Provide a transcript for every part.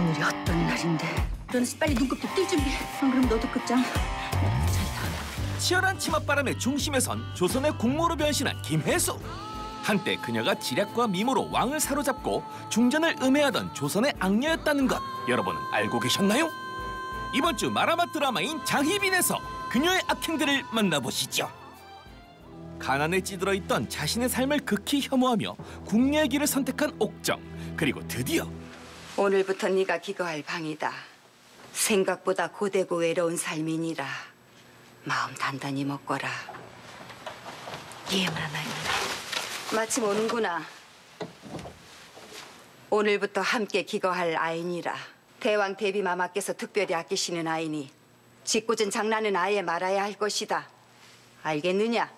오늘이 어떤 날인데. 너는 빨리 눈곱도 뜰 준비해. 안 그럼 너도 끝장. 치열한 치맛바람의 중심에 선 조선의 국모로 변신한 김혜수. 한때 그녀가 지략과 미모로 왕을 사로잡고 중전을 음해하던 조선의 악녀였다는 것 여러분은 알고 계셨나요? 이번 주 마라맛 드라마인 장희빈에서 그녀의 악행들을 만나보시죠. 가난에 찌들어 있던 자신의 삶을 극히 혐오하며 국녀의 길을 선택한 옥정. 그리고 드디어 오늘부터 네가 기거할 방이다. 생각보다 고되고 외로운 삶이니라 마음 단단히 먹거라. 예만 하나입니다. 마침 오는구나. 오늘부터 함께 기거할 아이니라. 대왕 대비마마께서 특별히 아끼시는 아이니 짓궂은 장난은 아예 말아야 할 것이다. 알겠느냐?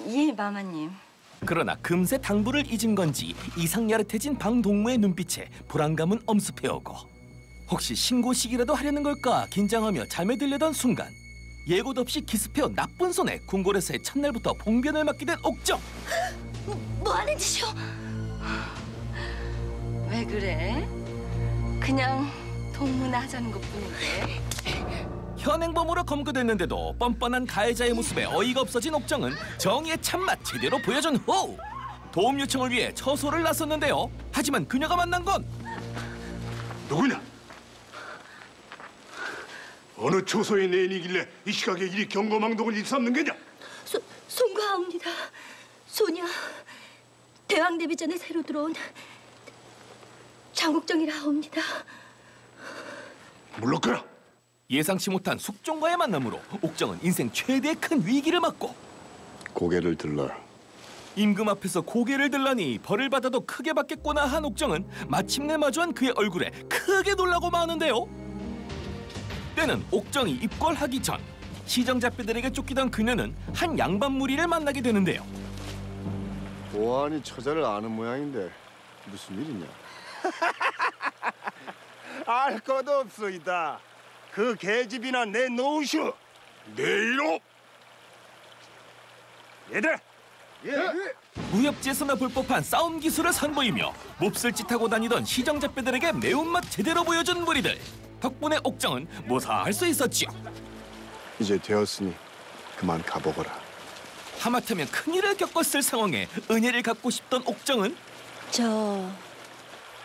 예, 마마님. 그러나 금세 당부를 잊은 건지 이상야릇해진 방동무의 눈빛에 불안감은 엄습해오고 혹시 신고식이라도 하려는 걸까 긴장하며 잠에 들려던 순간 예고도 없이 기습해온 나쁜 손에 궁궐에서의 첫날부터 봉변을 맡게 된 옥정. 뭐 하는 짓이오? 왜 그래? 그냥 동무나 하자는 것뿐인데. 현행범으로 검거됐는데도 뻔뻔한 가해자의 모습에 어이가 없어진 옥정은 정의의 참맛 제대로 보여준 후 도움 요청을 위해 처소를 나섰는데요. 하지만 그녀가 만난 건 누구냐? 어느 초소의 내인이길래 이 시각에 이리 경거망동을 일삼는 게냐? 송가하옵니다. 소녀 대왕 데뷔 전에 새로 들어온 장국정이라 하옵니다. 물러가라. 예상치 못한 숙종과의 만남으로 옥정은 인생 최대의 큰 위기를 맞고 고개를 들라. 임금 앞에서 고개를 들라니 벌을 받아도 크게 받겠구나 한 옥정은 마침내 마주한 그의 얼굴에 크게 놀라고 마는데요. 때는 옥정이 입궐하기 전 시정잡배들에게 쫓기던 그녀는 한 양반 무리를 만나게 되는데요. 보안이 처자를 아는 모양인데 무슨 일이냐? 알 것도 없소이다. 그 계집이나 내 노우슈. 내 이놈. 얘들. 예. 무협지에서나 볼 법한 싸움 기술을 선보이며 몹쓸 짓하고 다니던 시정잡배들에게 매운맛 제대로 보여준 무리들. 덕분에 옥정은 무사할 수 있었지요. 이제 되었으니 그만 가보거라. 하마터면 큰일을 겪었을 상황에 은혜를 갚고 싶던 옥정은 저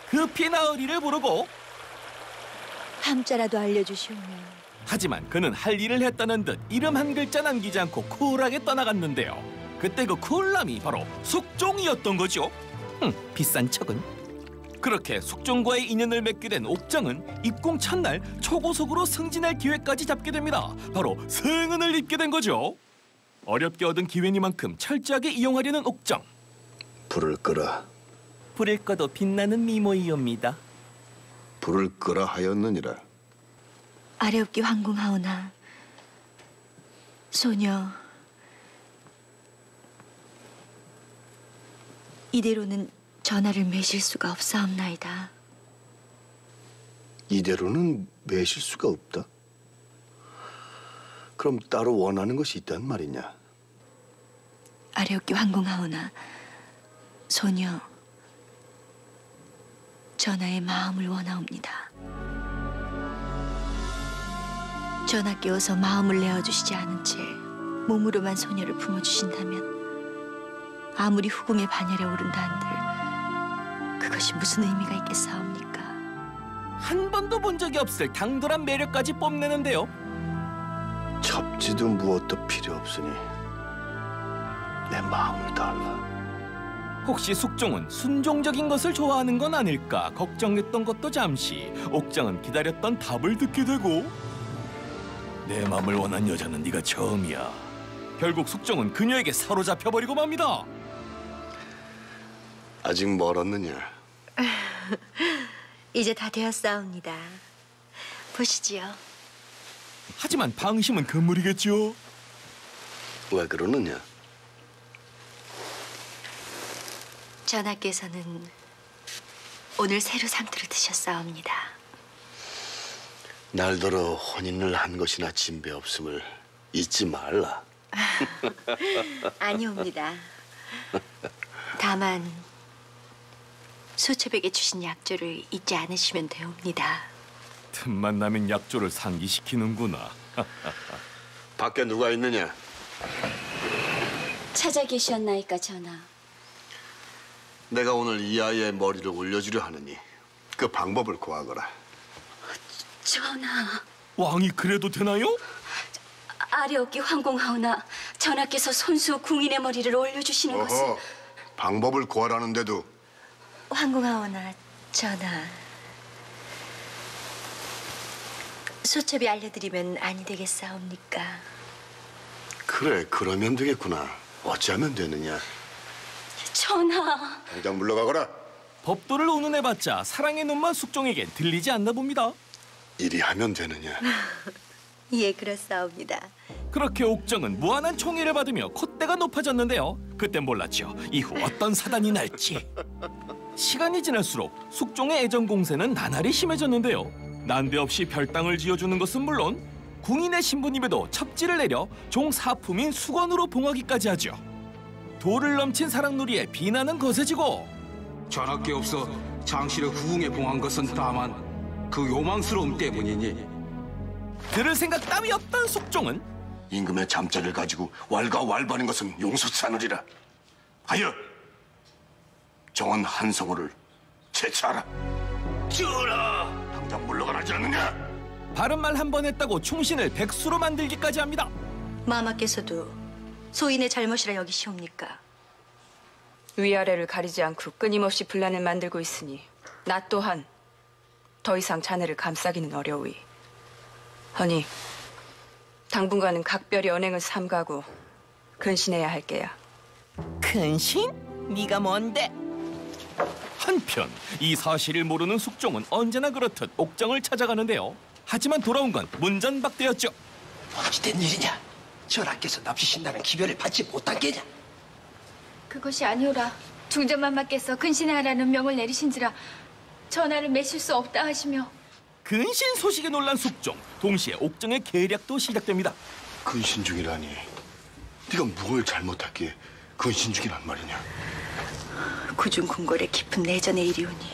급히 나으리를 부르고 함자라도 알려주시오며. 하지만 그는 할 일을 했다는 듯 이름 한 글자 남기지 않고 쿨하게 떠나갔는데요. 그때 그 쿨함이 바로 숙종이었던 거죠. 비싼 척은. 그렇게 숙종과의 인연을 맺게 된 옥정은 입궁 첫날 초고속으로 승진할 기회까지 잡게 됩니다. 바로 승은을 입게 된 거죠. 어렵게 얻은 기회니만큼 철저하게 이용하려는 옥정. 불을 끄라. 불을 꺼도 빛나는 미모이옵니다. 불을 끄라 하였느니라. 아래옵기 황궁하오나 소녀 이대로는 전하를 매실 수가 없사옵나이다. 이대로는 매실 수가 없다. 그럼 따로 원하는 것이 있단 말이냐? 아래옵기 황궁하오나 소녀 전하의 마음을 원하옵니다. 전하께서 마음을 내어주시지 않은 채 몸으로만 소녀를 품어주신다면 아무리 후궁의 반열에 오른다 한들 그것이 무슨 의미가 있겠사옵니까? 한 번도 본 적이 없을 당돌한 매력까지 뽐내는데요. 첩지도 무엇도 필요 없으니 내 마음을 달라. 혹시 숙종은 순종적인 것을 좋아하는 건 아닐까 걱정했던 것도 잠시 옥정은 기다렸던 답을 듣게 되고 내 마음을 원한 여자는 네가 처음이야. 결국 숙종은 그녀에게 사로잡혀버리고 맙니다. 아직 멀었느냐? 이제 다 되었사옵니다. 보시지요. 하지만 방심은 금물이겠죠. 왜 그러느냐? 전하께서는 오늘 새로 상투를 드셨사옵니다. 날더러 혼인을 한 것이나 진배 없음을 잊지 말라. 아니옵니다. 다만 수첩에게 주신 약조를 잊지 않으시면 되옵니다. 틈만 나면 약조를 상기시키는구나. 밖에 누가 있느냐? 찾아 계셨나이까 전하. 내가 오늘 이 아이의 머리를 올려주려 하느니 그 방법을 구하거라. 전하, 왕이 그래도 되나요? 아뢰옵기 황공하오나 전하께서 손수 궁인의 머리를 올려주시는 것은 어허, 방법을 구하라는데도 황공하오나 전하. 수첩이 알려드리면 아니 되겠사옵니까? 그래, 그러면 되겠구나. 어찌하면 되느냐? 전하. 당장 물러가거라. 법도를 운운해봤자 사랑의 눈만 숙종에겐 들리지 않나 봅니다. 이리 하면 되느냐? 예, 그렇사옵니다. 그렇게 옥정은 무한한 총애를 받으며 콧대가 높아졌는데요. 그땐 몰랐죠. 이후 어떤 사단이 날지. 시간이 지날수록 숙종의 애정 공세는 나날이 심해졌는데요. 난데없이 별당을 지어주는 것은 물론 궁인의 신부님에도 첩지를 내려 종 사품인 수건으로 봉하기까지 하죠. 도를 넘친 사랑놀이에 비난은 거세지고 전하께 없어 장씨를 후궁에 봉한 것은 다만 그 요망스러움 때문이니 들을 생각 따위 없던 숙종은 임금의 잠자리를 가지고 왈가왈부하는 것은 용수사느리라. 하여 정원 한성호를 채취하라. 전하! 당장 물러가라지 않느냐? 바른 말 한 번 했다고 충신을 백수로 만들기까지 합니다. 마마께서도 소인의 잘못이라 여기시옵니까? 위아래를 가리지 않고 끊임없이 분란을 만들고 있으니 나 또한 더 이상 자네를 감싸기는 어려우이. 허니 당분간은 각별히 언행을 삼가고 근신해야 할 게야. 근신? 네가 뭔데? 한편 이 사실을 모르는 숙종은 언제나 그렇듯 옥정을 찾아가는데요. 하지만 돌아온 건 문전박대였죠. 어찌된 일이냐? 전하께서 납치신다는 기별을 받지 못한 게냐? 그것이 아니오라. 중전마마께서 근신하라는 명을 내리신지라 전하를 매실 수 없다 하시며. 근신 소식에 놀란 숙종. 동시에 옥정의 계략도 시작됩니다. 근신 중이라니. 네가 뭘 잘못했기에 근신 중이란 말이냐? 구중 궁궐의 깊은 내전의 일이오니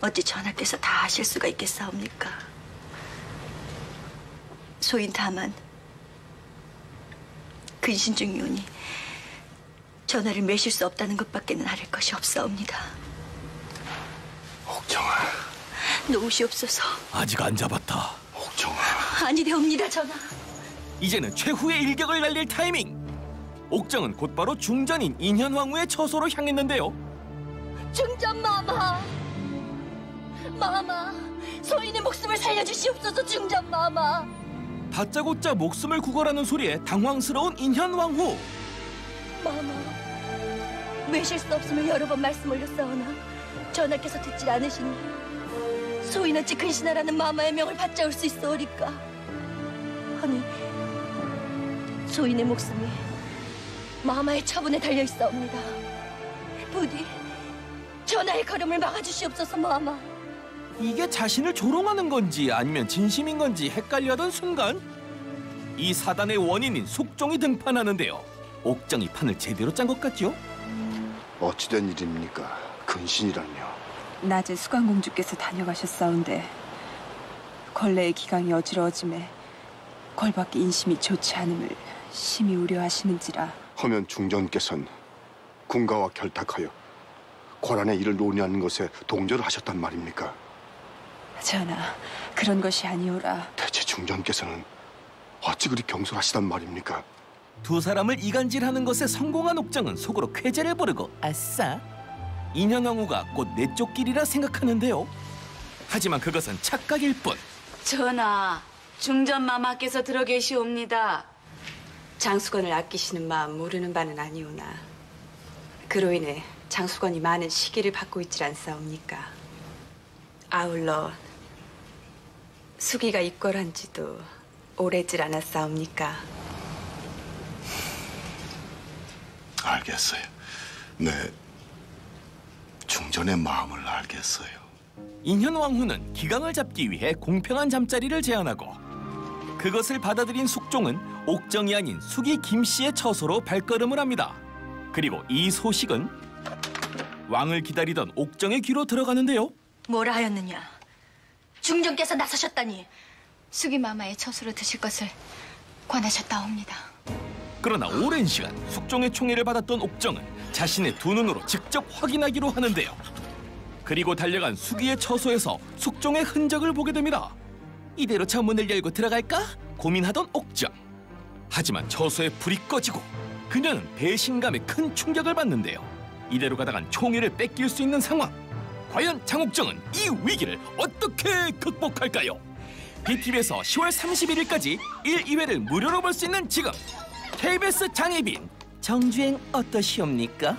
어찌 전하께서 다 아실 수가 있겠사옵니까? 소인 다만 근신 중이오니 전하를 매실 수 없다는 것밖에는 아를 것이 없사옵니다. 옥정아. 놓으시옵소서. 아직 안 잡았다. 옥정아. 아니 되옵니다, 전하. 이제는 최후의 일격을 날릴 타이밍. 옥정은 곧바로 중전인 인현왕후의 처소로 향했는데요. 중전마마. 마마. 소인의 목숨을 살려주시옵소서, 중전마마. 다짜고짜 목숨을 구걸하는 소리에 당황스러운 인현왕후. 마마. 매실 수 없음을 여러 번 말씀 올렸사오나 전하께서 듣질 않으시니 소인 어찌 근신하라는 마마의 명을 받자올 수 있어오리까? 아니, 소인의 목숨이 마마의 처분에 달려 있사옵니다. 부디 전하의 걸음을 막아주시옵소서, 마마. 이게 자신을 조롱하는 건지 아니면 진심인 건지 헷갈려하던 순간 이 사단의 원인인 숙종이 등판하는데요. 옥정이 판을 제대로 짠 것 같죠? 어찌된 일입니까? 근신이란요. 낮에 수강공주께서 다녀가셨사온데 걸레의 기강이 어지러워짐에 걸밖에 인심이 좋지 않음을 심히 우려하시는지라. 허면 중전께서는 군가와 결탁하여 권한의 일을 논의하는 것에 동조를 하셨단 말입니까? 전하, 그런 것이 아니오라. 대체 중전께서는 어찌 그리 경솔하시단 말입니까? 두 사람을 이간질하는 것에 성공한 옥정은 속으로 쾌재를 부르고 아싸! 인현왕후가 곧 내 쪽길이라 생각하는데요. 하지만 그것은 착각일 뿐. 전하, 중전마마께서 들어 계시옵니다. 장수건을 아끼시는 마음 모르는 바는 아니오나 그로 인해 장수건이 많은 시기를 받고 있질 않사옵니까? 아울러 수기가 입궐한 지도 오래질 않았사옵니까? 알겠어요. 네, 중전의 마음을 알겠어요. 인현왕후는 기강을 잡기 위해 공평한 잠자리를 제안하고 그것을 받아들인 숙종은 옥정이 아닌 숙이 김씨의 처소로 발걸음을 합니다. 그리고 이 소식은 왕을 기다리던 옥정의 귀로 들어가는데요. 뭐라 하였느냐? 중전께서 나서셨다니. 수기마마의 처수로 드실 것을 권하셨다옵니다. 그러나 오랜 시간 숙종의 총애를 받았던 옥정은 자신의 두 눈으로 직접 확인하기로 하는데요. 그리고 달려간 수기의 처소에서 숙종의 흔적을 보게 됩니다. 이대로 저 문을 열고 들어갈까? 고민하던 옥정. 하지만 처소에 불이 꺼지고 그녀는 배신감에 큰 충격을 받는데요. 이대로 가다간 총애를 뺏길 수 있는 상황. 과연 장옥정은 이 위기를 어떻게 극복할까요? BTV에서 10월 31일까지 1, 2회를 무료로 볼 수 있는 지금 KBS 장혜빈 정주행 어떠시옵니까?